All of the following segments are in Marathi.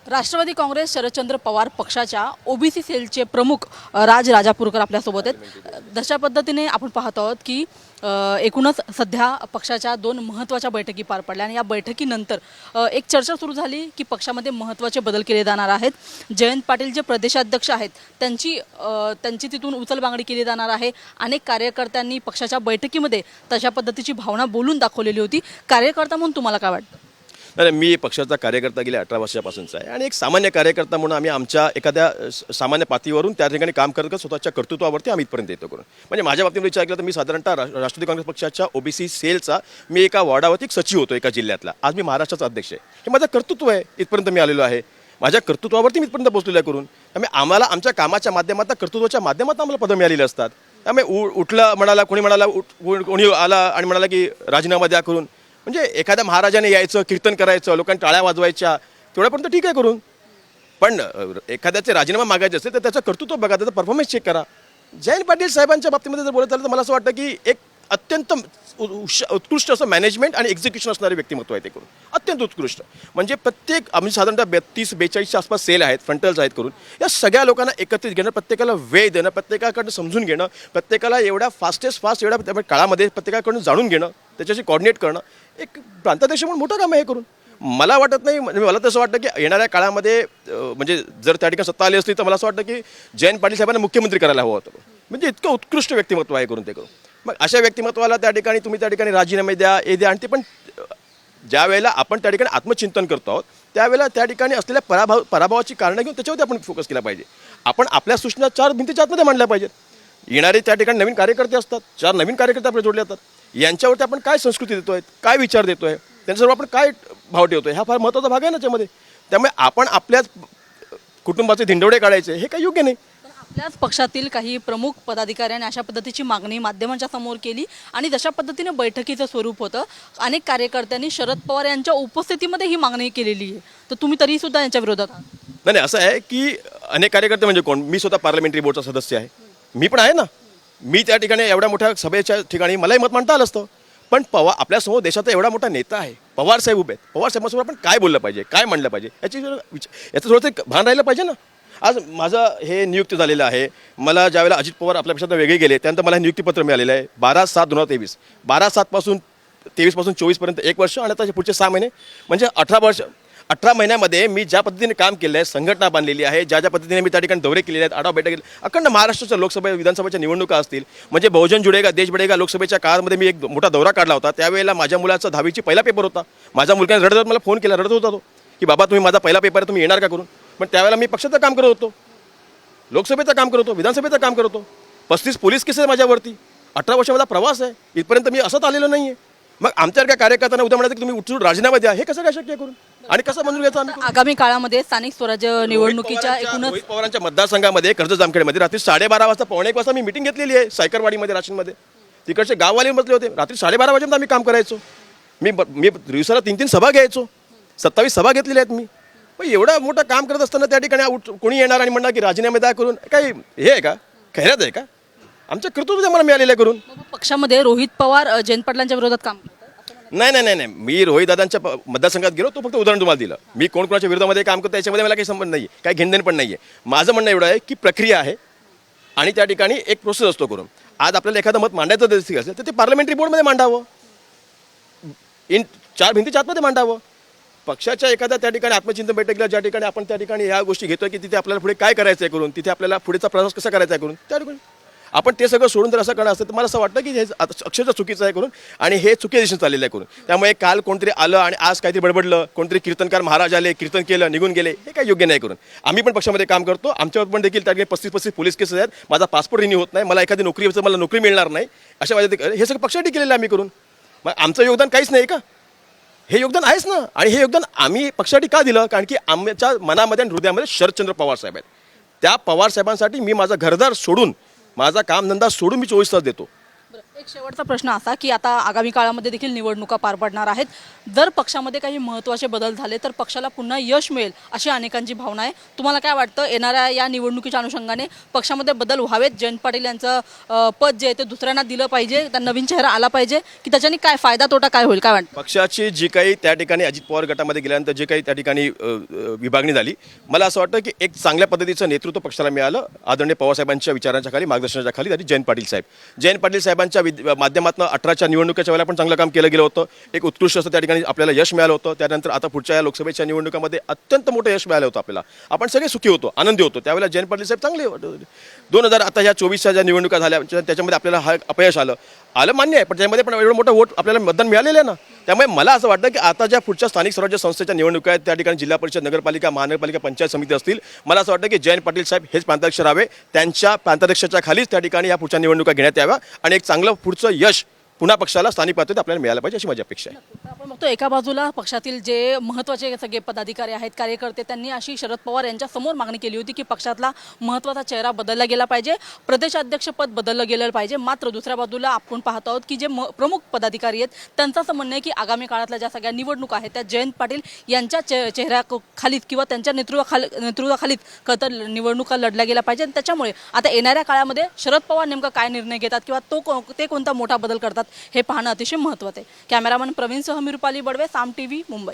राष्ट्रवादी काँग्रेस शरदचंद्र पवार पक्षाच्या ओबीसी सेलचे प्रमुख राज राजापूरकर आपल्यासोबत आहेत। जशा पद्धतीने आपण पाहत आहोत की एकूणच सध्या पक्षाच्या दोन महत्त्वाच्या बैठकी पार पडल्या आणि या बैठकीनंतर एक चर्चा सुरू झाली की पक्षामध्ये महत्त्वाचे बदल केले जाणार आहेत। जयंत पाटील जे प्रदेशाध्यक्ष आहेत त्यांची तिथून उचलबांगडी केली जाणार आहे। अनेक कार्यकर्त्यांनी पक्षाच्या बैठकीमध्ये तशा पद्धतीची भावना बोलून दाखवलेली होती। कार्यकर्ता म्हणून तुम्हाला काय वाटतं? नाही, मी पक्षाचा कार्यकर्ता गेल्या 18 वर्षापासूनचा आहे आणि एक सामान्य कार्यकर्ता म्हणून आम्ही आमच्या एखाद्या सामान्य पातळीवरून त्या ठिकाणी काम करत स्वतःच्या कर्तृत्वावरती आम्ही इथपर्यंत येतो करून म्हणजे माझ्या बाबतीत विचार केला तर मी साधारणतः राष्ट्रवादी काँग्रेस पक्षाच्या ओबीसी सेलचा मी एका वॉर्डावरती एक सचिव होतो एका जिल्ह्यातला। आज मी महाराष्ट्राचा अध्यक्ष आहे। हे माझं कर्तृत्व आहे, इथपर्यंत मी आलेलो आहे। माझ्या कर्तृत्वावरती मी इथपर्यंत पोहोचलेलो आहे करून त्यामुळे आम्हाला आमच्या कामाच्या माध्यमातून कर्तृत्वाच्या माध्यमातून आम्हाला पदं मिळालेली असतात। त्यामुळे उठलं म्हणाला कोणी म्हणाला कोणी आला आणि म्हणाला की राजीनामा द्या करून म्हणजे एखाद्या महाराजाने यायचं कीर्तन करायचं लोकांनी टाळ्या वाजवायच्या तेवढ्यापर्यंत ठीक आहे करून पण एखाद्याचे राजीनामा मागायचे असेल तर त्याचं कर्तृत्व बघा, त्याचा परफॉर्मन्स चेक करा। जयंत पाटील साहेबांच्या बाबतीमध्ये जर बोलत आलं तर मला असं वाटतं की एक अत्यंत उत्कृष्ट असं मॅनेजमेंट आणि एक्झिक्युशन असणारे व्यक्तिमत्व आहे ते करून अत्यंत उत्कृष्ट म्हणजे प्रत्येक आम्ही साधारणतः 32-42च्या आसपास सेल आहेत फ्रंटल्स आहेत करून या सगळ्या लोकांना एकत्रित घेणं, प्रत्येकाला वेळ देणं, प्रत्येकाकडनं समजून घेणं, प्रत्येकाला एवढ्या फास्ट एवढ्या काळामध्ये प्रत्येकाकडून जाणून घेणं, त्याच्याशी कोऑर्डिनेट करणं एक प्रांताध्यक्ष म्हणून मोठं काम आहे हे करून मला वाटत नाही। म्हणजे मला तसं वाटतं की येणाऱ्या काळामध्ये म्हणजे जर त्या ठिकाणी सत्ता आली असली तर मला असं वाटतं की जयंत पाटील साहेबांना मुख्यमंत्री करायला हवं होतं म्हणजे इतकं उत्कृष्ट व्यक्तिमत्व आहे करून ते करून मग अशा व्यक्तिमत्वाला त्या ठिकाणी तुम्ही त्या ठिकाणी राजीनामे द्या हे द्या आणि ते पण ज्या वेळेला आपण त्या ठिकाणी आत्मचिंतन करतो आहोत त्यावेळेला त्या ठिकाणी असलेल्या पराभवाची कारणं घेऊन त्याच्यावरती आपण फोकस केला पाहिजे। आपण आपल्या सूचना 4 भिंतीच्या आतमध्ये मांडल्या पाहिजेत। येणारे त्या ठिकाणी नवीन कार्यकर्ते असतात, 4 नवीन कार्यकर्ते आपले जोडले जातात। यांच्यावरती आपण काय संस्कृती देतोय, काय विचार देतोय, त्यांच्यासोबत आपण काय भाव ठेवतोय हा फार महत्त्वाचा भाग आहे ना त्याच्यामध्ये। त्यामुळे आपण आपल्याच कुटुंबाचे धिंडवडे काढायचे हे काही योग्य नाही। आपल्याच पक्षातील काही प्रमुख पदाधिकाऱ्यांनी अशा पद्धतीची मागणी माध्यमांच्या समोर केली आणि जशा पद्धतीने बैठकीचं स्वरूप होतं अनेक कार्यकर्त्यांनी शरद पवार यांच्या उपस्थितीमध्ये ही मागणी केलेली आहे तर तुम्ही तरी सुद्धा यांच्या विरोधात आहात? नाही, असं आहे की अनेक कार्यकर्ते म्हणजे कोण, मी स्वतः पार्लमेंटरी बोर्डचा सदस्य आहे, मी पण आहे ना। मी त्या ठिकाणी एवढ्या मोठ्या सभेच्या ठिकाणी मलाही मत मांडता आलं असतं पण आपल्यासमोर देशाचा एवढा मोठा नेता आहे, पवार साहेब उभे आहेत। पवार साहेबांसमोर आपण काय बोललं पाहिजे, काय मांडलं पाहिजे याचं थोडंसं भान राहिलं पाहिजे ना। आज माझं हे नियुक्ती झालेलं आहे। मला ज्यावेळेला अजित पवार आपल्या पक्षातून वेगळे गेले त्यानंतर मला नियुक्तीपत्र मिळालेलं आहे 12/7/2023 12/7 23 24पर्यंत 1 वर्ष आणि त्याच्या पुढचे 6 महिने म्हणजे 18 महिन्यामध्ये मी ज्या पद्धतीने काम केलं आहे, संघटना बांधलेली आहे, ज्या पद्धतीने मी त्या ठिकाणी दौरे केलेले आहेत, आढावा बैठक केली, अखंड महाराष्ट्राच्या लोकसभा विधानसभेच्या निवडणुका असतील म्हणजे बहुजन जुडेगा देश बढेगा लोकसभेच्या काळामध्ये मी एक मोठा दौरा काढला होता। त्यावेळेला माझ्या मुलाचा 10वीची पहिला पेपर होता। माझ्या मुलगाने रडत मला फोन केला, रडत होता तो की बाबा तुम्ही माझा पहिला पेपर आहे, तुम्ही येणार का करून। पण त्यावेळेला मी पक्षाचं काम करत होतो, लोकसभेचं काम करत होतो, विधानसभेचं काम करत होतो। 35 पोलीस केसेस माझ्यावरती, 18 वर्ष माझा प्रवास आहे, इथपर्यंत मी असंच आलेलो नाही आहे। मग आमच्यासारख्या कार्यकर्त्यांना उद्या म्हणायचं की तुम्ही उठून राजीनामा द्या हे कसं काय शक्य करून आणि कसं मंजूर घ्यायचं आम्ही? आगामी काळामध्ये स्थानिक स्वराज्य निवडणुकीच्या एकूणच रोहित पवारांच्या मतदारसंघामध्ये कर्जत जामखेडमध्ये रात्री 12:30 वाजता 1:15 वाजता मी मिटिंग घेतलेली आहे सायकरवाडीमध्ये राशीनमध्ये। तिकडचे गाववाले बसले होते, रात्री 12:30 वाजेपर्यंत आम्ही काम करायचो। मी दिवसाला 3-3 सभा घ्यायचो, 27 सभा घेतलेल्या आहेत मी। मग एवढं मोठं काम करत असताना त्या ठिकाणी कोणी येणार आणि म्हणणार की राजीनामे द्या करून काही हे आहे का, खैरात आहे का? आमच्या कर्तृत्व मला मिळालेलं आहे करून। पक्षामध्ये रोहित पवार जयंत पाटलांच्या विरोधात काम करतात? नाही, मी रोहित दादांच्या मतदारसंघात गेलो तो फक्त उदाहरण तुम्हाला दिलं। मी कोणाच्या विरोधामध्ये काम करतो याच्यामध्ये मला काही संबंध नाही, काही घेणदेण पण नाही आहे। माझं म्हणणं एवढं आहे की प्रक्रिया आहे आणि त्या ठिकाणी एक प्रोसेस असतो करून। आज आपल्याला एखादं मत मांडायचं असेल तर ते पार्लमेंटरी बोर्डमध्ये मांडावं, 4 भिंतीच्या आतमध्ये मांडावं। पक्षाच्या एखाद्या त्या ठिकाणी आत्मचिंतन बैठकीला ज्या ठिकाणी आपण त्या ठिकाणी ह्या गोष्टी घेतोय की तिथे आपल्याला पुढे काय करायचं आहे करून, तिथे आपल्याला पुढेचा प्रवास कसा करायचा आहे करून त्या ठिकाणी आपण ते सगळं सोडून जर असं करणार असेल तर मला असं वाटतं की हे अक्षरशः चुकीचं आहे करून आणि हे चुकीच्या दिशेने चाललेलं आहे करून। त्यामुळे काल कोणतरी आलं आणि आज काहीतरी बडबडलं, कोणतरी कीर्तनकार महाराज आले, कीर्तन केलं, निघून गेले, हे काही योग्य नाही करून। आम्ही पण पक्षामध्ये काम करतो, आमच्यावर पण देखील त्या ठिकाणी 35 पोलीस केसेस आहेत, माझा पासपोर्ट रिन्यू होत नाही, मला एखादी मला नोकरी मिळणार नाही, अशा वेळेला हे सगळं पक्षासाठी केलेलं आम्ही करून मग आमचं योगदान काहीच नाही का? हे योगदान आहेच ना। आणि हे योगदान आम्ही पक्षासाठी का दिलं? कारण की आमच्या मनामध्ये आणि हृदयामध्ये शरदचंद्र पवार साहेब आहेत। त्या पवार साहेबांसाठी मी माझा घरदार सोडून, माझा कामधंदा सोडून मी 24 तास देतो। एक शेवटचा प्रश्न असा की आता आगामी काळामध्ये देखील निवडणुका पार पडणार आहेत. जर पक्षामध्ये काही महत्त्वाचे बदल झाले तर पक्षाला पुन्हा यश मिळेल अशी अनेकांची भावना आहे. तुम्हाला काय वाटतं, येणाऱ्या या निवडणुकीच्या अनुषंगाने पक्षामध्ये बदल व्हावेत, जयंत पाटील यांचं पद जे आहे ते दुसऱ्यांना दिलं पाहिजे, त्या नवीन चेहरा आला पाहिजे, की त्याच्याने काय फायदा तोटा काय होईल, काय वाटतं? पक्षाची जी काही त्या ठिकाणी अजित पवार गटामध्ये गेल्यानंतर जे काही त्या ठिकाणी विभागणी झाली, मला असं वाटतं की एक चांगल्या पद्धतीचं नेतृत्व पक्षाला मिळालं आदरणीय पवारसाहेबांच्या विचारांच्या खाली, मार्गदर्शनाच्या खाली, आणि जयंत पाटील साहेब. जयंत पाटील साहेबांच्या माध्यमातून 18च्या निवडणुकीच्या वेळेला पण चांगलं काम केलं गेलं होतं. एक उत्कृष्ट असं त्या ठिकाणी आपल्याला यश मिळालं होतं. त्यानंतर आता पुढच्या या लोकसभेच्या निवडणुकामध्ये अत्यंत मोठं यश मिळालं होतं आपल्याला. आपण सगळे सुखी होतो, आनंदी होतो. त्यावेळेला जयंत पाटील साहेब चांगले 2000 आता ह्या 24च्या ज्या निवडणुका झाल्या त्याच्यामध्ये आपल्याला हा अपयश आलं मान्य आहे, पण त्यामध्ये पण एवढं मोठं वोट आपल्याला मतदान मिळालेलं आहे ना. त्यामुळे मला असं वाटतं की आता ज्या पुढच्या स्थानिक स्वराज्य संस्थेच्या निवडणुका आहेत, त्या ठिकाणी जिल्हा परिषद, नगरपालिका, महानगरपालिका, पंचायत समिती असतील, मला असं वाटतं की जयंत पाटील साहेब हेच प्रांताध्यक्ष राहावे. त्यांच्या प्रांताध्यक्षाच्या खालीच त्या ठिकाणी या पुढच्या निवडणुका घेण्यात याव्या आणि एक चांगलं पुढचं यश पुन्हा पक्षाला स्थानिक पातळीवर आपल्याला मिळालं पाहिजे अशी माझी अपेक्षा आहे. तर आपण बघतो एका बाजूला पक्षातील जे महत्त्वाचे सगळे पदाधिकारी आहेत, कार्यकर्ते, त्यांनी अशी शरद पवार यांच्या समोर मागणी केली होती की पक्षातला महत्त्वाचा चेहरा बदलला गेला पाहिजे, प्रदेशाध्यक्षपद बदललं गेलं पाहिजे. मात्र दुसऱ्या बाजूला आपण पाहत आहोत की जे प्रमुख पदाधिकारी आहेत त्यांचं असं म्हणणं आहे की आगामी काळातल्या ज्या सगळ्या निवडणुका आहेत त्या जयंत पाटील यांच्या चेहऱ्याखालीच किंवा त्यांच्या नेतृत्वाखालीच खतर निवडणुका लढल्या गेल्या पाहिजे. त्याच्यामुळे आता येणाऱ्या काळामध्ये शरद पवार नेमका काय निर्णय घेतात किंवा ते कोणता मोठा बदल करतात हे पाहणं अतिशय महत्त्वाचं आहे. कॅमेरामन प्रवीणसह मी रुपाली बडवे, साम टीव्ही, मुंबई.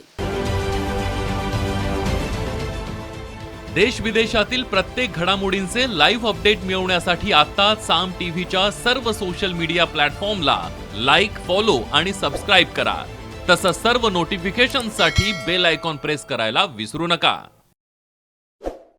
देश विदेशातील प्रत्येक घडामोडींचे लाईव्ह अपडेट मिळवण्यासाठी आता साम टीव्हीच्या सर्व सोशल मीडिया प्लॅटफॉर्मला लाईक, फॉलो आणि सबस्क्राईब करा. तसंच सर्व नोटिफिकेशनसाठी बेल आयकॉन प्रेस करायला विसरू नका.